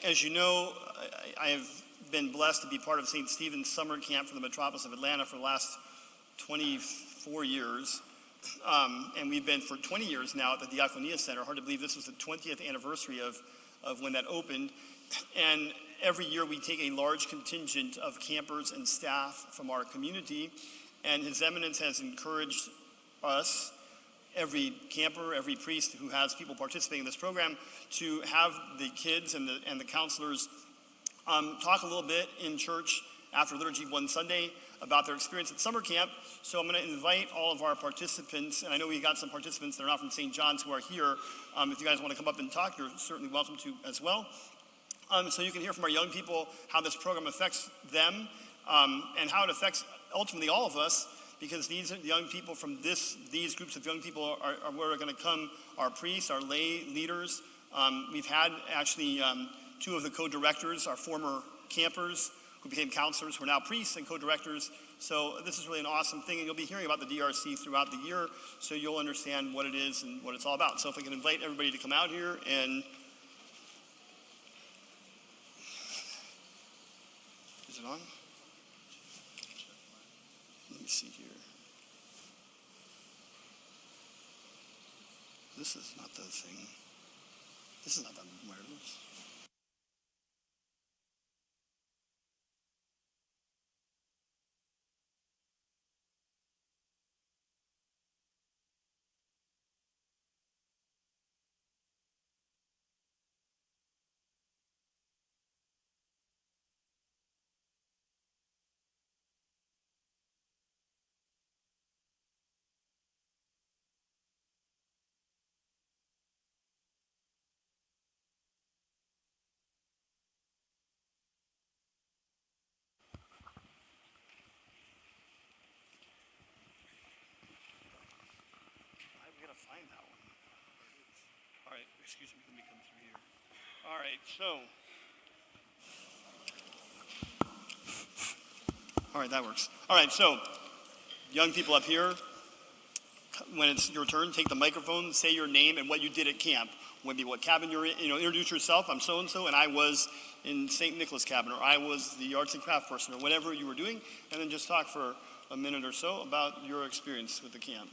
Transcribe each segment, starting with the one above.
As you know, I have been blessed to be part of St. Stephen's summer camp for the metropolis of Atlanta for the last 24 years. And we've been for 20 years now at the Diaconia Center. Hard to believe this was the 20th anniversary of when that opened. And every year we take a large contingent of campers and staff from our community. And His Eminence has encouraged us, every camper, every priest who has people participating in this program, to have the kids and the counselors talk a little bit in church after liturgy one Sunday about their experience at summer camp. So I'm going to invite all of our participants, and I know we got some participants that are not from St. John's who are here. If you guys want to come up and talk, you're certainly welcome to as well. So you can hear from our young people how this program affects them and how it affects ultimately all of us, because these young people from these groups of young people are where are going to come our priests, our lay leaders. We've had actually two of the co-directors, our former campers who became counselors, who are now priests and co-directors. So this is really an awesome thing, and you'll be hearing about the DRC throughout the year, so you'll understand what it is and what it's all about. So if I can invite everybody to come out here and... Is it on? Let me see here. This is not the thing. This is not the wireless. Find that one. All right, excuse me, let me come through here. All right, all right, that works. All right, so young people up here, when it's your turn, take the microphone, say your name and what you did at camp. Maybe what cabin you're in, introduce yourself. I'm so-and-so, and I was in St. Nicholas cabin, or I was the arts and craft person, or whatever you were doing, and then just talk for a minute or so about your experience with the camp.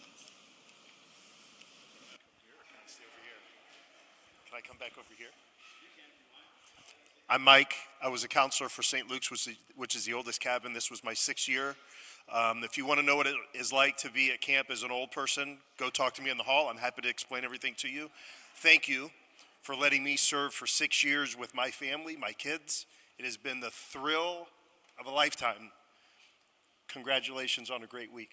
Can I come back over here? I'm Mike. I was a counselor for St. Luke's, which is the oldest cabin. This was my 6th year. If you want to know what it is like to be at camp as an old person, go talk to me in the hall. I'm happy to explain everything to you. Thank you for letting me serve for 6 years with my family, my kids. It has been the thrill of a lifetime. Congratulations on a great week.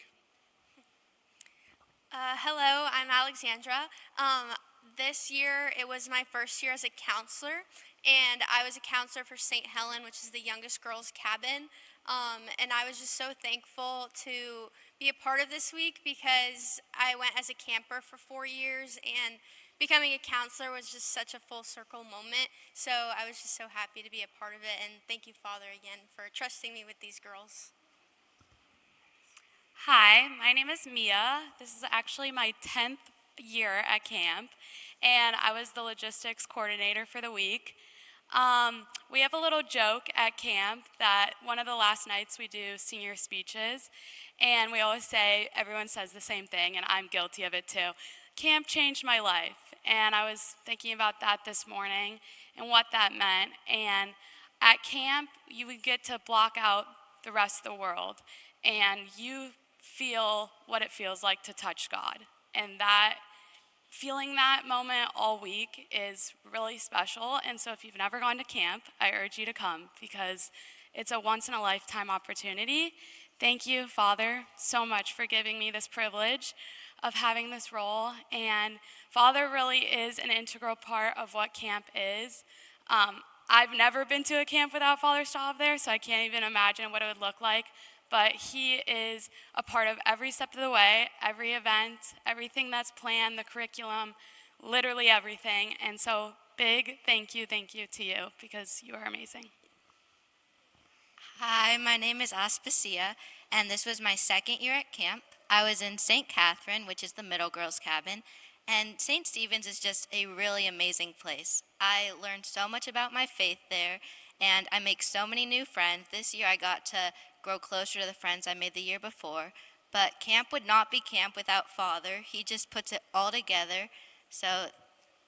Hello, I'm Alexandra. This year, it was my first year as a counselor, and I was a counselor for St. Helen, which is the youngest girls' cabin, and I was just so thankful to be a part of this week, because I went as a camper for 4 years, and becoming a counselor was just such a full circle moment, so I was just so happy to be a part of it, and thank you, Father, again, for trusting me with these girls. Hi, my name is Mia. This is actually my 10th year at camp, and I was the logistics coordinator for the week. We have a little joke at camp that one of the last nights we do senior speeches, and we always say, everyone says the same thing, and I'm guilty of it too. Camp changed my life, and I was thinking about that this morning and what that meant. And at camp, you would get to block out the rest of the world, and you feel what it feels like to touch God. And that feeling that moment all week is really special. And so if you've never gone to camp, I urge you to come, because it's a once-in-a-lifetime opportunity. Thank you, Father, so much for giving me this privilege of having this role. And Father really is an integral part of what camp is. I've never been to a camp without Father Staub there, so I can't even imagine what it would look like. But he is a part of every step of the way, every event, everything that's planned, the curriculum, literally everything. And so big thank you to you, because you are amazing. Hi, my name is Aspasia, and this was my 2nd year at camp. I was in St. Catherine, which is the middle girls' cabin, And St. Stephen's is just a really amazing place. I learned so much about my faith there, and I make so many new friends. This year I got to grow closer to the friends I made the year before. But camp would not be camp without Father. He just puts it all together. So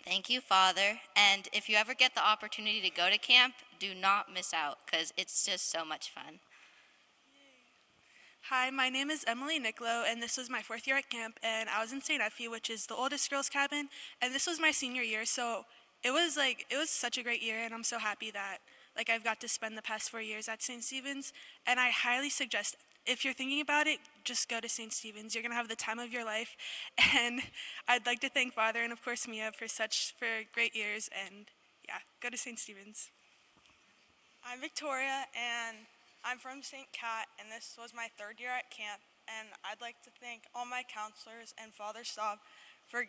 thank you, Father. And if you ever get the opportunity to go to camp, do not miss out because it's just so much fun. Hi, my name is Emily Nicolo, and this was my fourth year at camp, and I was in St. Effie, which is the oldest girls' cabin, and this was my senior year, so it was such a great year, and I'm so happy that I've got to spend the past 4 years at St. Stephen's, and I highly suggest, if you're thinking about it, just go to St. Stephen's. You're gonna have the time of your life, and I'd like to thank Father and of course Mia for great years, and yeah, go to St. Stephen's. I'm Victoria, and I'm from St. Cat, and this was my third year at camp, and I'd like to thank all my counselors and Father Staub for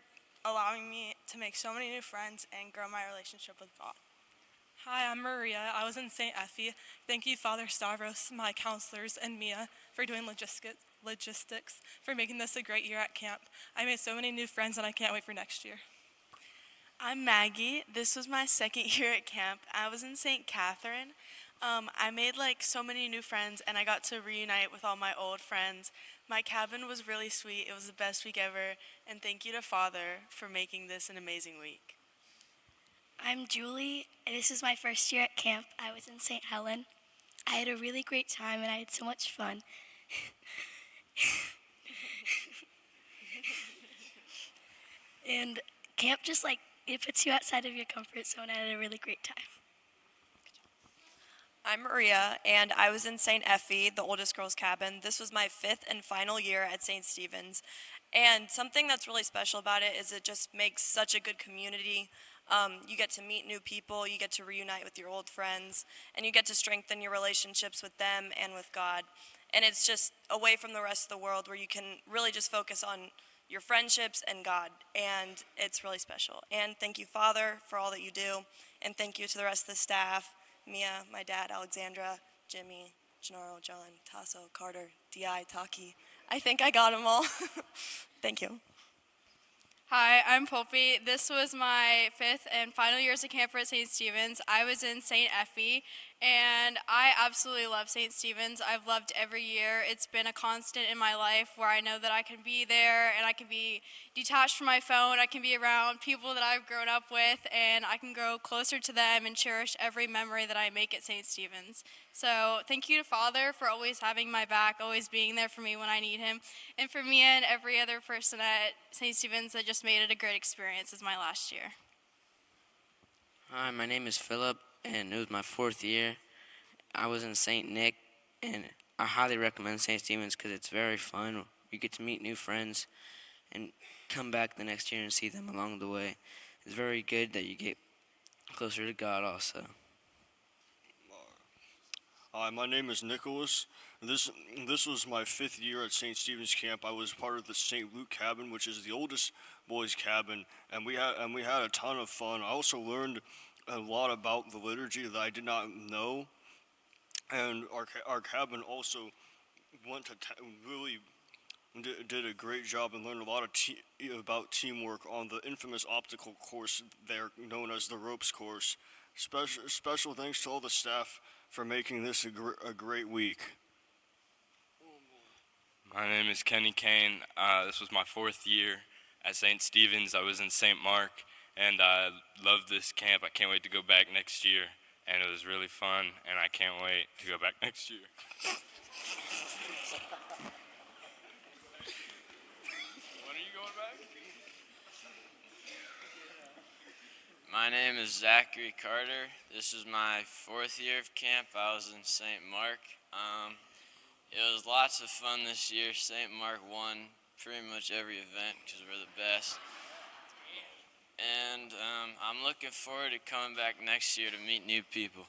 allowing me to make so many new friends and grow my relationship with God. Hi, I'm Maria. I was in St. Effie. Thank you, Father Stavros, my counselors, and Mia for doing logistics, for making this a great year at camp. I made so many new friends, and I can't wait for next year. I'm Maggie. This was my second year at camp. I was in St. Catherine. I made so many new friends, and I got to reunite with all my old friends. My cabin was really sweet. It was the best week ever, and thank you to Father for making this an amazing week. I'm Julie, and this is my first year at camp. I was in St. Helen. I had a really great time, and I had so much fun. And camp just it puts you outside of your comfort zone, and I had a really great time. I'm Maria, and I was in St. Effie, the oldest girls' cabin. This was my 5th and final year at St. Stephen's. And something that's really special about it is it just makes such a good community. You get to meet new people, you get to reunite with your old friends, and you get to strengthen your relationships with them and with God. And it's just away from the rest of the world where you can really just focus on your friendships and God, and it's really special. And thank you, Father, for all that you do, and thank you to the rest of the staff, Mia, my dad, Alexandra, Jimmy, Gennaro, John, Tasso, Carter, D.I., Taki. I think I got them all. Thank you. Hi, I'm Poppy. This was my 5th and final year as a camper at St. Stephen's. I was in St. Effie, and I absolutely love St. Stephen's. I've loved every year. It's been a constant in my life where I know that I can be there and I can be detached from my phone. I can be around people that I've grown up with, and I can grow closer to them and cherish every memory that I make at St. Stephen's. So thank you to Father for always having my back, always being there for me when I need him, and for me and every other person at St. Stephen's that just made it a great experience as my last year. Hi, my name is Philip, and it was my 4th year. I was in St. Nick, and I highly recommend St. Stephen's because it's very fun. You get to meet new friends and come back the next year and see them along the way. It's very good that you get closer to God also. Hi, my name is Nicholas. This was my 5th year at St. Stephen's Camp. I was part of the St. Luke cabin, which is the oldest boys' cabin, and we had a ton of fun. I also learned a lot about the liturgy that I did not know, and our cabin also went to really did a great job and learned a lot about teamwork on the infamous optical course there, known as the ropes course. Special thanks to all the staff for making this a great week. My name is Kenny Kane. This was my 4th year at St. Stephen's. I was in St. Mark, and I loved this camp. I can't wait to go back next year, and it was really fun, and I can't wait to go back next year. When are you going back? My name is Zachary Carter. This is my 4th year of camp. I was in St. Mark. It was lots of fun this year. St. Mark won pretty much every event because we're the best. And I'm looking forward to coming back next year to meet new people.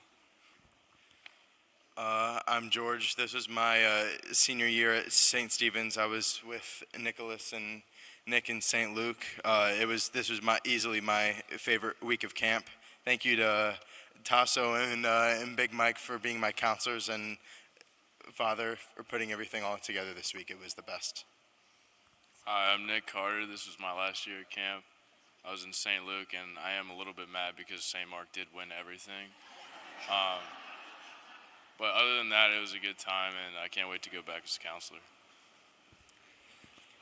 I'm George. This was my senior year at St. Stephen's. I was with Nicholas and Nick in St. Luke. This was easily my favorite week of camp. Thank you to Tasso and Big Mike for being my counselors, and Father for putting everything all together this week. It was the best. Hi, I'm Nick Carter. This was my last year at camp. I was in St. Luke, and I am a little bit mad because St. Mark did win everything. But other than that, it was a good time, and I can't wait to go back as a counselor.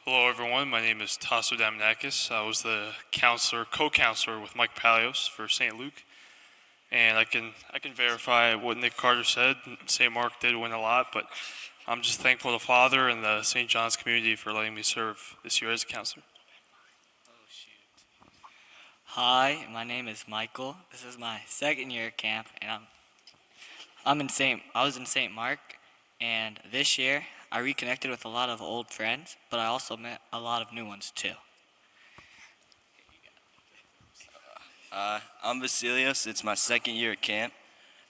Hello, everyone. My name is Tasso Damnakis. I was the co-counselor with Mike Palios for St. Luke, and I can verify what Nick Carter said. St. Mark did win a lot, but I'm just thankful to Father and the St. John's community for letting me serve this year as a counselor. Hi, my name is Michael. This is my second year at camp, and I was in St. Mark, and this year I reconnected with a lot of old friends, but I also met a lot of new ones too. I'm Vasilios. It's my second year at camp,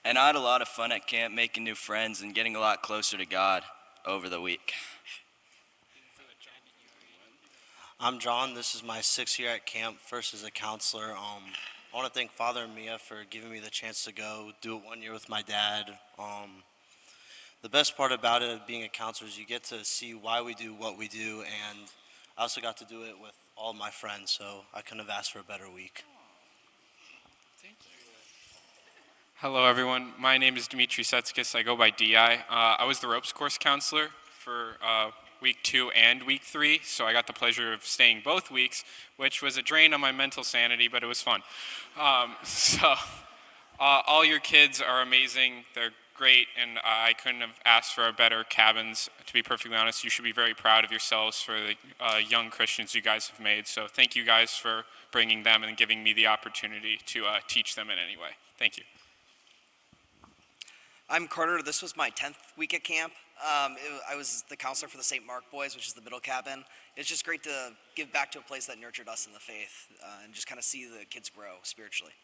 and I had a lot of fun at camp making new friends and getting a lot closer to God over the week. I'm John. This is my 6th year at camp, first as a counselor. I want to thank Father and Mia for giving me the chance to go do it 1 year with my dad. The best part about it of being a counselor is you get to see why we do what we do, and I also got to do it with all my friends, so I couldn't have asked for a better week. Hello, everyone. My name is Dimitri Setskis. I go by DI. I was the ropes course counselor for week 2 and week 3, so I got the pleasure of staying both weeks, which was a drain on my mental sanity, but it was fun. All your kids are amazing. They're great, and I couldn't have asked for a better cabins. To be perfectly honest, you should be very proud of yourselves for the young Christians you guys have made. So thank you guys for bringing them and giving me the opportunity to teach them in any way. Thank you. I'm Carter. This was my 10th week at camp. I was the counselor for the St. Mark boys, which is the middle cabin. It's just great to give back to a place that nurtured us in the faith and just kind of see the kids grow spiritually.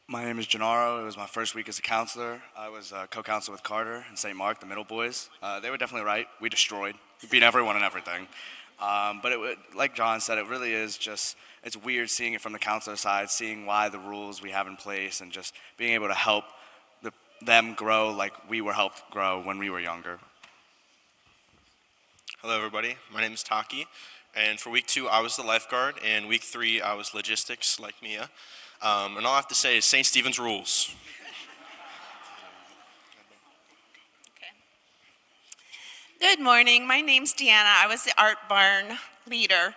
My name is Gennaro. It was my first week as a counselor. I was co-counselor with Carter and St. Mark, the middle boys. They were definitely right. We destroyed. We beat everyone and everything. But like John said, it really is just, it's weird seeing it from the counselor side, seeing why the rules we have in place and just being able to help them grow like we were helped grow when we were younger. Hello, everybody. My name is Taki, and for week 2, I was the lifeguard, and week 3, I was logistics, like Mia. And all I have to say is St. Stephen's rules. Good morning. My name's Deanna. I was the art barn leader,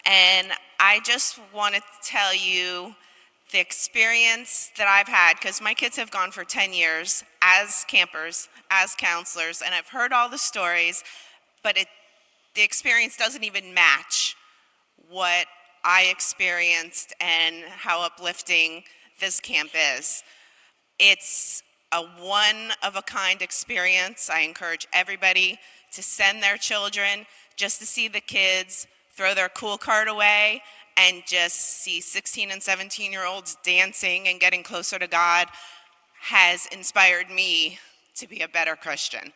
and I just want to tell you the experience that I've had, because my kids have gone for 10 years as campers, as counselors, and I've heard all the stories, but the experience doesn't even match what I experienced and how uplifting this camp is. It's a one-of-a-kind experience. I encourage everybody to send their children just to see the kids throw their cool card away and just see 16 and 17-year-olds dancing and getting closer to God has inspired me to be a better Christian.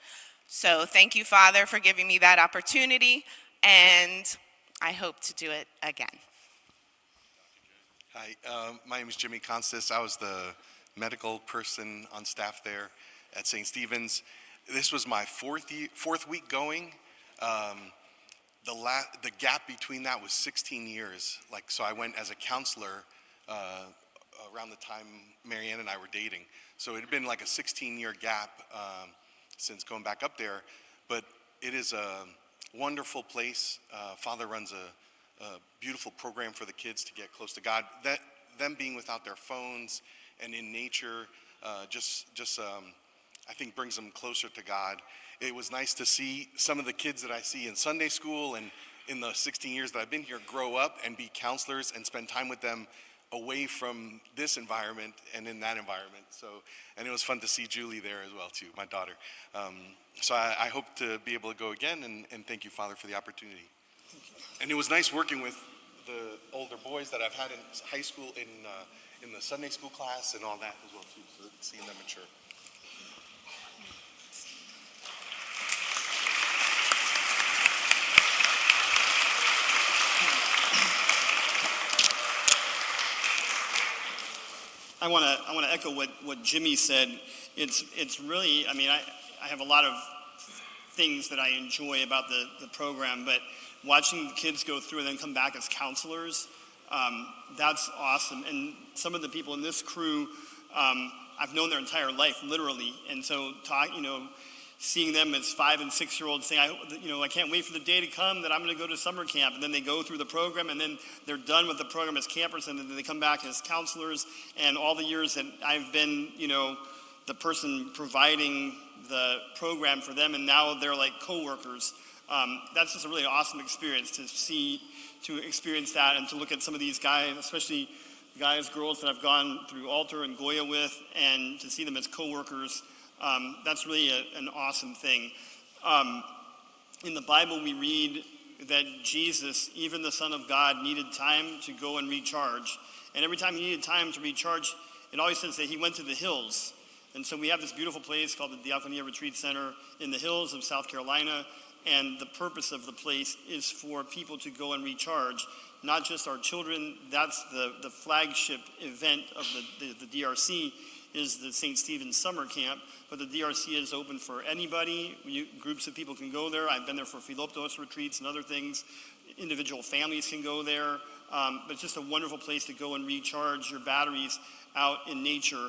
So thank you, Father, for giving me that opportunity, and I hope to do it again. Hi, my name is Jimmy Constas. I was the medical person on staff there at St. Stephen's. This was my fourth week going. The gap between that was 16 years. So I went as a counselor around the time Marianne and I were dating. So it had been like a 16-year gap since going back up there. But it is a wonderful place. Father runs a beautiful program for the kids to get close to God. Them being without their phones and in nature I think brings them closer to God. It was nice to see some of the kids that I see in Sunday school and in the 16 years that I've been here grow up and be counselors and spend time with them away from this environment and in that environment. And it was fun to see Julie there as well too, my daughter. So I hope to be able to go again, and thank you, Father, for the opportunity. And it was nice working with the older boys that I've had in high school, in the Sunday school class and all that as well too, so seeing them mature. I want to echo what Jimmy said. It's really, I mean, I have a lot of things that I enjoy about the program, but watching the kids go through and then come back as counselors, that's awesome. And some of the people in this crew, I've known their entire life, literally. And so, seeing them as 5 and 6 year olds saying, I can't wait for the day to come that I'm going to go to summer camp. And then they go through the program, and then they're done with the program as campers, and then they come back as counselors. And all the years that I've been, the person providing the program for them, and now they're like coworkers. That's just a really awesome experience to experience that, and to look at some of these guys, especially guys, girls that I've gone through altar and Goya with, and to see them as coworkers. That's really an awesome thing. In the Bible, we read that Jesus, even the Son of God, needed time to go and recharge. And every time he needed time to recharge, it always says that he went to the hills. And so we have this beautiful place called the Diaconia Retreat Center in the hills of South Carolina. And the purpose of the place is for people to go and recharge, not just our children. That's the flagship event of the DRC, is the St. Stephen's Summer Camp, but the DRC is open for anybody. Groups of people can go there. I've been there for Philoptos retreats and other things. Individual families can go there, but it's just a wonderful place to go and recharge your batteries out in nature.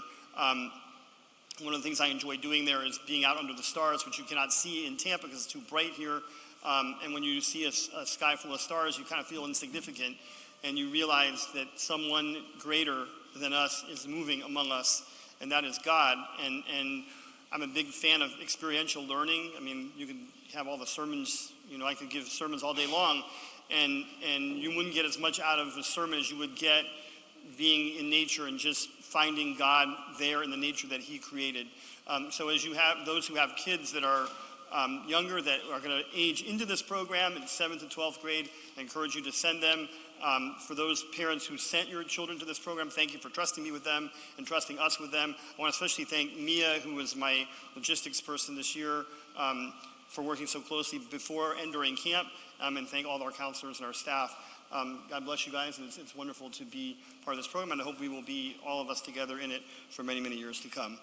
One of the things I enjoy doing there is being out under the stars, which you cannot see in Tampa because it's too bright here. And when you see a sky full of stars, you kind of feel insignificant, and you realize that someone greater than us is moving among us, and that is God. And I'm a big fan of experiential learning. I mean, you can have all the sermons, I could give sermons all day long, and you wouldn't get as much out of a sermon as you would get being in nature and just finding God there in the nature that he created. So as you have those who have kids that are younger, that are going to age into this program in 7th to 12th grade, I encourage you to send them. For those parents who sent your children to this program, thank you for trusting me with them and trusting us with them. I want to especially thank Mia, who was my logistics person this year, for working so closely before and during camp, and thank all of our counselors and our staff. God bless you guys, and it's wonderful to be part of this program, and I hope we will be, all of us together in it for many, many years to come.